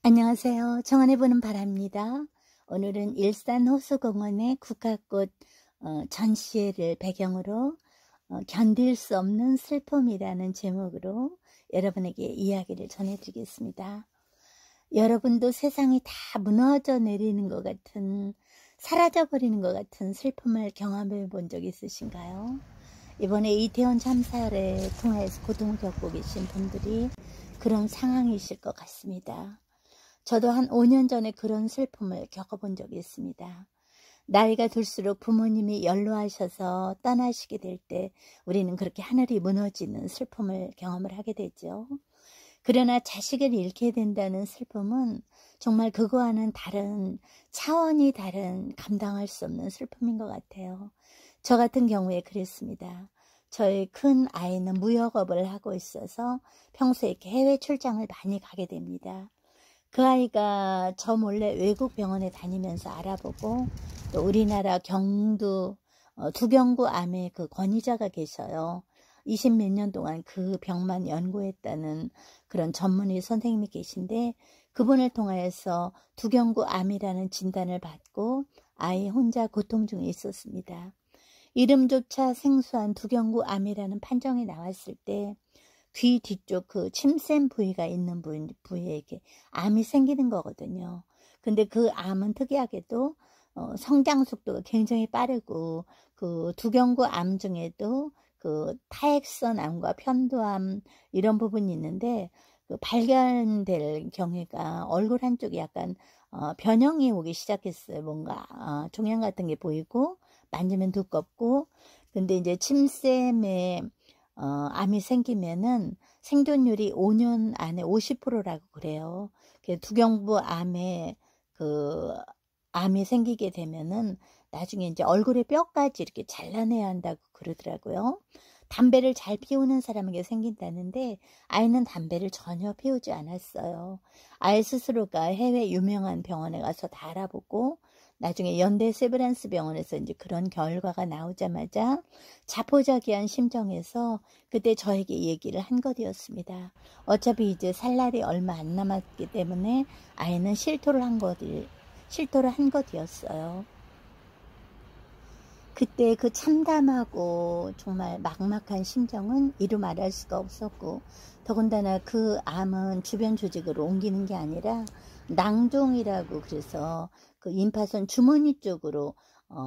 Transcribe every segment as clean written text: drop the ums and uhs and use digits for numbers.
안녕하세요. 정원해 보는 바랍니다. 오늘은 일산 호수공원의 국화꽃 전시회를 배경으로 견딜 수 없는 슬픔이라는 제목으로 여러분에게 이야기를 전해드리겠습니다. 여러분도 세상이 다 무너져 내리는 것 같은, 사라져버리는 것 같은 슬픔을 경험해 본 적 있으신가요? 이번에 이태원 참사를 통해서 고통을 겪고 계신 분들이 그런 상황이실 것 같습니다. 저도 한 5년 전에 그런 슬픔을 겪어본 적이 있습니다. 나이가 들수록 부모님이 연로하셔서 떠나시게 될 때 우리는 그렇게 하늘이 무너지는 슬픔을 경험을 하게 되죠. 그러나 자식을 잃게 된다는 슬픔은 정말 그거와는 다른, 차원이 다른, 감당할 수 없는 슬픔인 것 같아요. 저 같은 경우에 그랬습니다. 저희 큰 아이는 무역업을 하고 있어서 평소에 이렇게 해외 출장을 많이 가게 됩니다. 그 아이가 저 몰래 외국 병원에 다니면서 알아보고, 또 우리나라 경두 두경구암의 그 권위자가 계셔요. 20몇 년 동안 그 병만 연구했다는 그런 전문의 선생님이 계신데, 그분을 통하여서 두경구암이라는 진단을 받고 아이 혼자 고통 중에 있었습니다. 이름조차 생소한 두경구암이라는 판정이 나왔을 때 귀 뒤쪽 그 침샘 부위가 있는 부위에 이렇게 암이 생기는 거거든요. 근데 그 암은 특이하게도 성장 속도가 굉장히 빠르고, 그 두경구암 중에도 그 타액선 암과 편도암 이런 부분이 있는데, 그 발견될 경우가 얼굴 한쪽이 약간 변형이 오기 시작했어요. 뭔가 종양 같은 게 보이고 만지면 두껍고. 근데 이제 침샘에 암이 생기면은 생존율이 5년 안에 50%라고 그래요. 두경부암에 그 암이 생기게 되면은 나중에 이제 얼굴에 뼈까지 이렇게 잘라내야 한다고 그러더라고요. 담배를 잘 피우는 사람에게 생긴다는데 아이는 담배를 전혀 피우지 않았어요. 아이 스스로가 해외 유명한 병원에 가서 다 알아보고, 나중에 연대 세브란스 병원에서 이제 그런 결과가 나오자마자 자포자기한 심정에서 그때 저에게 얘기를 한 것이었습니다. 어차피 이제 살 날이 얼마 안 남았기 때문에 아이는 실토를 한 것이었어요. 그때 그 참담하고 정말 막막한 심정은 이루 말할 수가 없었고, 더군다나 그 암은 주변 조직으로 옮기는 게 아니라 낭종이라고, 그래서 그 임파선 주머니 쪽으로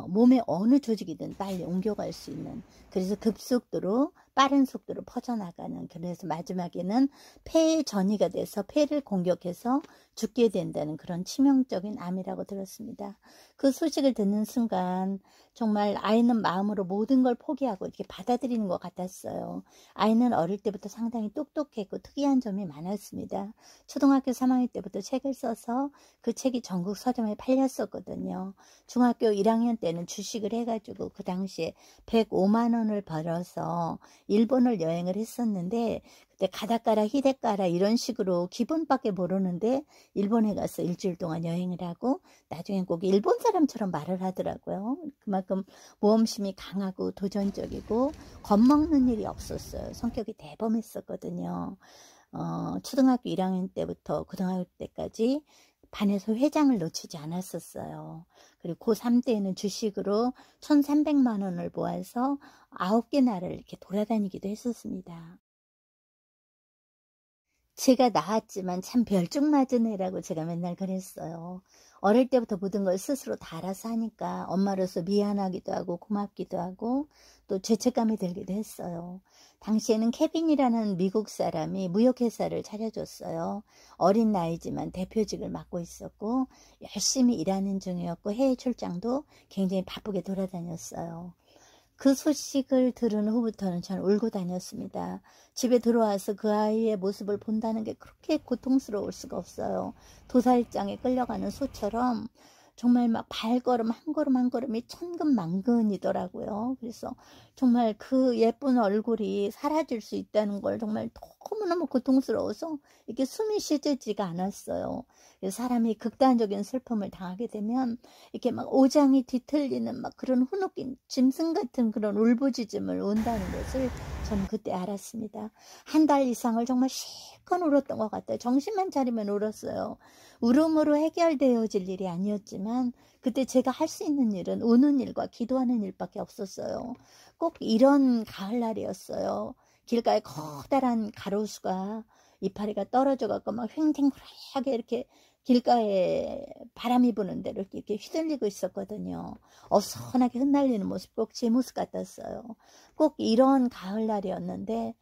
몸의 어느 조직이든 빨리 옮겨갈 수 있는, 그래서 급속도로 빠른 속도로 퍼져나가는, 그래서 마지막에는 폐에 전이가 돼서 폐를 공격해서 죽게 된다는 그런 치명적인 암이라고 들었습니다. 그 소식을 듣는 순간 정말 아이는 마음으로 모든 걸 포기하고 이렇게 받아들이는 것 같았어요. 아이는 어릴 때부터 상당히 똑똑했고 특이한 점이 많았습니다. 초등학교 3학년 때부터 책을 써서 그 책이 전국 서점에 팔렸었거든요. 중학교 1학년 때는 주식을 해가지고 그 당시에 105만 원을 벌어서 일본을 여행을 했었는데, 그때 가다가라 히데가라 이런 식으로 기분밖에 모르는데 일본에 가서 일주일 동안 여행을 하고 나중엔 꼭 일본 사람처럼 말을 하더라고요. 그만큼 모험심이 강하고 도전적이고 겁먹는 일이 없었어요. 성격이 대범했었거든요. 초등학교 1학년 때부터 고등학교 때까지 반에서 회장을 놓치지 않았었어요. 그리고 고3 때에는 주식으로 1,300만 원을 모아서 9개 나라를 이렇게 돌아다니기도 했었습니다. 제가 낳았지만 참 별중맞은 애라고 제가 맨날 그랬어요. 어릴 때부터 모든 걸 스스로 다 알아서 하니까 엄마로서 미안하기도 하고 고맙기도 하고 또 죄책감이 들기도 했어요. 당시에는 케빈이라는 미국 사람이 무역회사를 차려줬어요. 어린 나이지만 대표직을 맡고 있었고 열심히 일하는 중이었고 해외 출장도 굉장히 바쁘게 돌아다녔어요. 그 소식을 들은 후부터는 저는 울고 다녔습니다. 집에 들어와서 그 아이의 모습을 본다는 게 그렇게 고통스러울 수가 없어요. 도살장에 끌려가는 소처럼 정말 막 발걸음 한 걸음 한 걸음이 천근만근이더라고요. 그래서 정말 그 예쁜 얼굴이 사라질 수 있다는 걸 정말 너무너무 고통스러워서 이게 숨이 쉬지가 않았어요. 사람이 극단적인 슬픔을 당하게 되면 이렇게 막 오장이 뒤틀리는 막 그런 후끅긴 짐승 같은 그런 울부짖음을 운다는 것을 저는 그때 알았습니다. 한 달 이상을 정말 실컷 울었던 것 같아요. 정신만 차리면 울었어요. 울음으로 해결되어질 일이 아니었지만 그때 제가 할 수 있는 일은 우는 일과 기도하는 일밖에 없었어요. 꼭 이런 가을날이었어요. 길가에 커다란 가로수가 이파리가 떨어져 갖고 막 횡탱그하게 이렇게 길가에 바람이 부는 대로 이렇게 휘둘리고 있었거든요. 어수선하게 흩날리는 모습 꼭 제 모습 같았어요. 꼭 이런 가을날이었는데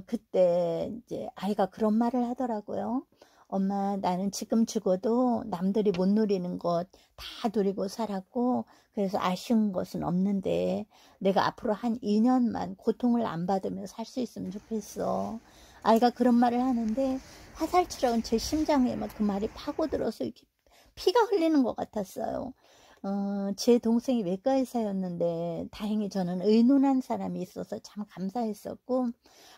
그때 이제 아이가 그런 말을 하더라고요. 엄마, 나는 지금 죽어도 남들이 못 누리는 것 다 누리고 살았고 그래서 아쉬운 것은 없는데 내가 앞으로 한 2년만 고통을 안 받으며 살 수 있으면 좋겠어. 아이가 그런 말을 하는데 화살처럼 제 심장에 막 그 말이 파고들어서 이렇게 피가 흘리는 것 같았어요. 제 동생이 외과 의사였는데 다행히 저는 의논한 사람이 있어서 참 감사했었고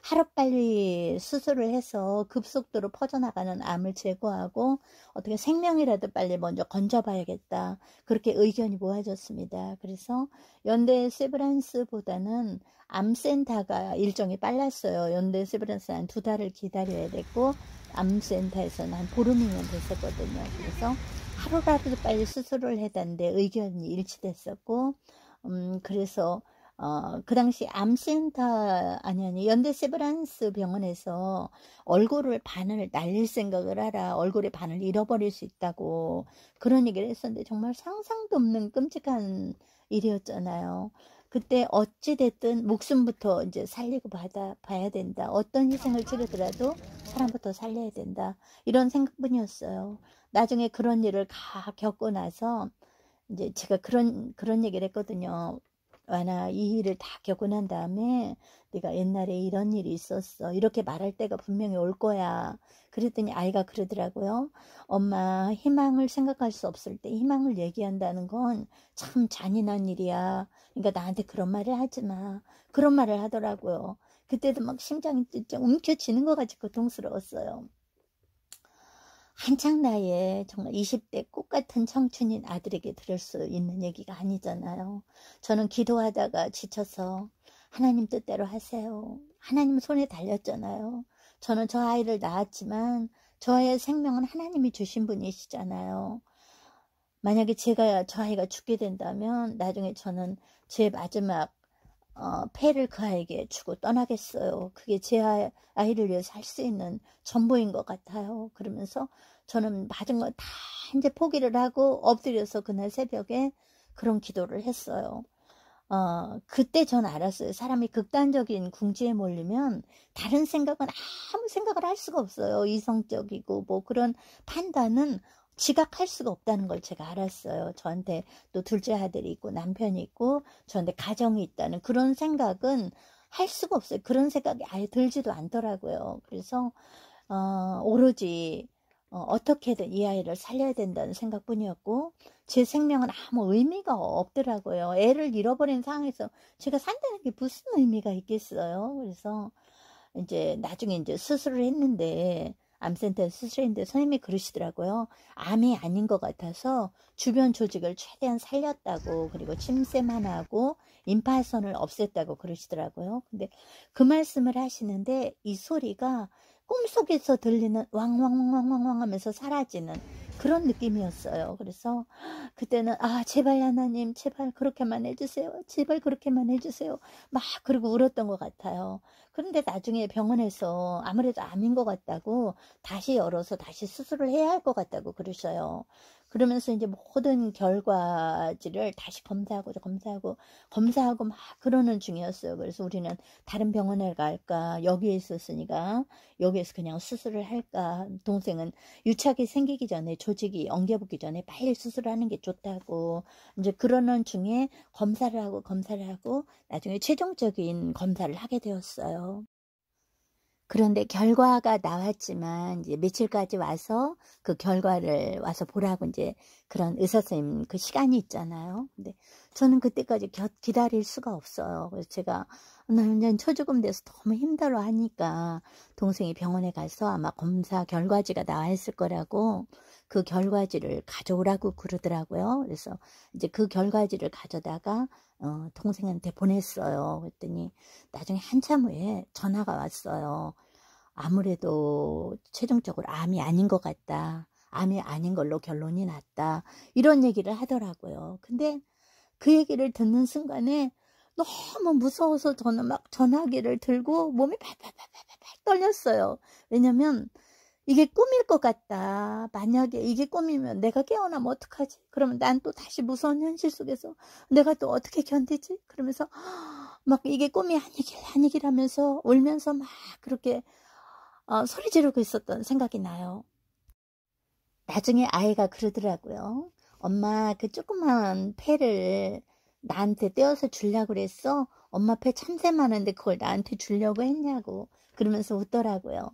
하루빨리 수술을 해서 급속도로 퍼져나가는 암을 제거하고 어떻게 생명이라도 빨리 먼저 건져봐야겠다. 그렇게 의견이 모아졌습니다. 그래서 연대 세브란스보다는 암센터가 일정이 빨랐어요. 연대 세브란스 한 2달을 기다려야 됐고 암센터에서는 한 보름이면 됐었거든요. 그래서 하루라도 빨리 수술을 해달는데 의견이 일치됐었고 그래서 그 당시 암센터 아니 연대 세브란스 병원에서 얼굴을 반을 날릴 생각을 하라, 얼굴의 반을 잃어버릴 수 있다고 그런 얘기를 했었는데 정말 상상도 없는 끔찍한 일이었잖아요. 그때 어찌됐든 목숨부터 이제 살리고 봐야 된다. 어떤 희생을 치르더라도 사람부터 살려야 된다. 이런 생각뿐이었어요. 나중에 그런 일을 다 겪고 나서 이제 제가 그런 얘기를 했거든요. 와나 이 일을 다 겪고 난 다음에 네가 옛날에 이런 일이 있었어. 이렇게 말할 때가 분명히 올 거야. 그랬더니 아이가 그러더라고요. 엄마, 희망을 생각할 수 없을 때 희망을 얘기한다는 건 참 잔인한 일이야. 그러니까 나한테 그런 말을 하지 마. 그런 말을 하더라고요. 그때도 막 심장이 움켜쥐는 것 같이 고통스러웠어요. 한창 나이에 정말 20대 꽃같은 청춘인 아들에게 들을 수 있는 얘기가 아니잖아요. 저는 기도하다가 지쳐서 하나님 뜻대로 하세요. 하나님 손에 달렸잖아요. 저는 저 아이를 낳았지만 저의 생명은 하나님이 주신 분이시잖아요. 만약에 저 아이가 죽게 된다면 나중에 저는 제 마지막 폐를 그 아이에게 주고 떠나겠어요. 그게 제 아이를 위해서 할 수 있는 전부인 것 같아요. 그러면서 저는 맞은 거 다 이제 포기를 하고 엎드려서 그날 새벽에 그런 기도를 했어요. 그때 전 알았어요. 사람이 극단적인 궁지에 몰리면 다른 생각은 아무 생각을 할 수가 없어요. 이성적이고 뭐 그런 판단은 지각할 수가 없다는 걸 제가 알았어요. 저한테 또 둘째 아들이 있고 남편이 있고 저한테 가정이 있다는 그런 생각은 할 수가 없어요. 그런 생각이 아예 들지도 않더라고요. 그래서 오로지 어떻게든 이 아이를 살려야 된다는 생각뿐이었고 제 생명은 아무 의미가 없더라고요. 애를 잃어버린 상황에서 제가 산다는 게 무슨 의미가 있겠어요. 그래서 이제 나중에 이제 수술을 했는데 암센터에 수술했는데 선생님이 그러시더라고요. 암이 아닌 것 같아서 주변 조직을 최대한 살렸다고 그리고 침샘 하나 하고 임파선을 없앴다고 그러시더라고요. 근데 그 말씀을 하시는데 이 소리가 꿈속에서 들리는 왕왕왕왕왕 하면서 사라지는 그런 느낌이었어요. 그래서 그때는 제발 하나님 제발 그렇게만 해주세요. 제발 그렇게만 해주세요. 막 그러고 울었던 것 같아요. 그런데 나중에 병원에서 아무래도 암인 것 같다고 다시 열어서 다시 수술을 해야 할 것 같다고 그러셔요. 그러면서 이제 모든 결과지를 다시 검사하고 막 그러는 중이었어요. 그래서 우리는 다른 병원에 갈까 여기에 있었으니까 여기에서 그냥 수술을 할까. 동생은 유착이 생기기 전에 조직이 엉겨붙기 전에 빨리 수술하는 게 좋다고 이제 그러는 중에 검사를 하고 나중에 최종적인 검사를 하게 되었어요. 그런데 결과가 나왔지만 이제 며칠까지 와서 그 결과를 와서 보라고 이제 그런 의사 선생님 그 시간이 있잖아요. 근데 저는 그때까지 기다릴 수가 없어요. 그래서 제가 완전 초조금 돼서 너무 힘들어 하니까 동생이 병원에 가서 아마 검사 결과지가 나와 있을 거라고 그 결과지를 가져오라고 그러더라고요. 그래서 이제 그 결과지를 가져다가 동생한테 보냈어요. 그랬더니 나중에 한참 후에 전화가 왔어요. 아무래도 최종적으로 암이 아닌 것 같다. 암이 아닌 걸로 결론이 났다. 이런 얘기를 하더라고요. 근데 그 얘기를 듣는 순간에 너무 무서워서 저는 막 전화기를 들고 몸이 팔팔팔팔팔 떨렸어요. 왜냐면 이게 꿈일 것 같다. 만약에 이게 꿈이면 내가 깨어나면 어떡하지? 그러면 난 또 다시 무서운 현실 속에서 내가 또 어떻게 견디지? 그러면서 막 이게 꿈이 아니기라면서 울면서 막 그렇게 소리 지르고 있었던 생각이 나요. 나중에 아이가 그러더라고요. 엄마 그 조그만 패를 나한테 떼어서 주려고 그랬어. 엄마 패 참새 많은데 그걸 나한테 주려고 했냐고 그러면서 웃더라고요.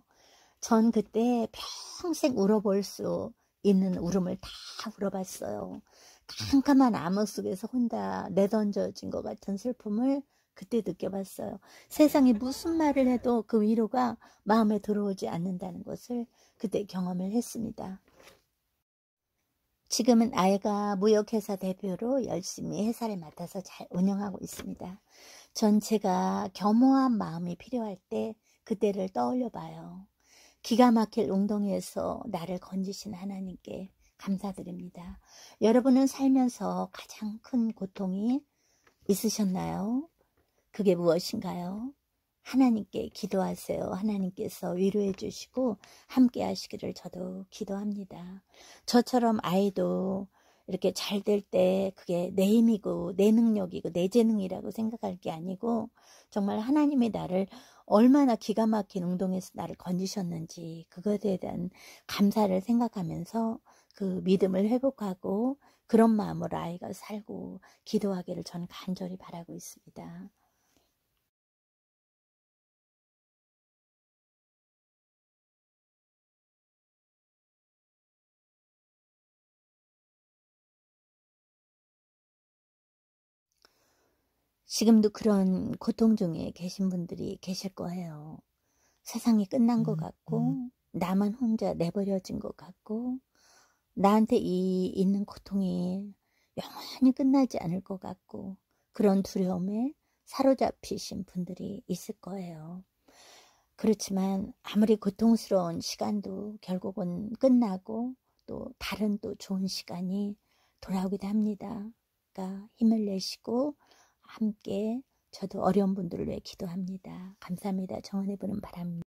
전 그때 평생 울어볼 수 있는 울음을 다 울어봤어요. 캄캄한 암흑 속에서 혼자 내던져진 것 같은 슬픔을 그때 느껴봤어요. 세상에 무슨 말을 해도 그 위로가 마음에 들어오지 않는다는 것을 그때 경험을 했습니다. 지금은 아이가 무역회사 대표로 열심히 회사를 맡아서 잘 운영하고 있습니다. 전 제가 겸허한 마음이 필요할 때 그때를 떠올려 봐요. 기가 막힐 웅덩이에서 나를 건지신 하나님께 감사드립니다. 여러분은 살면서 가장 큰 고통이 있으셨나요? 그게 무엇인가요? 하나님께 기도하세요. 하나님께서 위로해 주시고 함께 하시기를 저도 기도합니다. 저처럼 아이도 이렇게 잘 될 때 그게 내 힘이고 내 능력이고 내 재능이라고 생각할 게 아니고 정말 하나님이 나를 얼마나 기가 막힌 웅덩이에서 나를 건지셨는지 그것에 대한 감사를 생각하면서 그 믿음을 회복하고 그런 마음으로 아이가 살고 기도하기를 저는 간절히 바라고 있습니다. 지금도 그런 고통 중에 계신 분들이 계실 거예요. 세상이 끝난 것 같고 나만 혼자 내버려진 것 같고 나한테 있는 고통이 영원히 끝나지 않을 것 같고 그런 두려움에 사로잡히신 분들이 있을 거예요. 그렇지만 아무리 고통스러운 시간도 결국은 끝나고 또 다른 또 좋은 시간이 돌아오기도 합니다. 그러니까 힘을 내시고 함께 저도 어려운 분들을 위해 기도합니다. 감사합니다. 정언해 보는 바랍니다.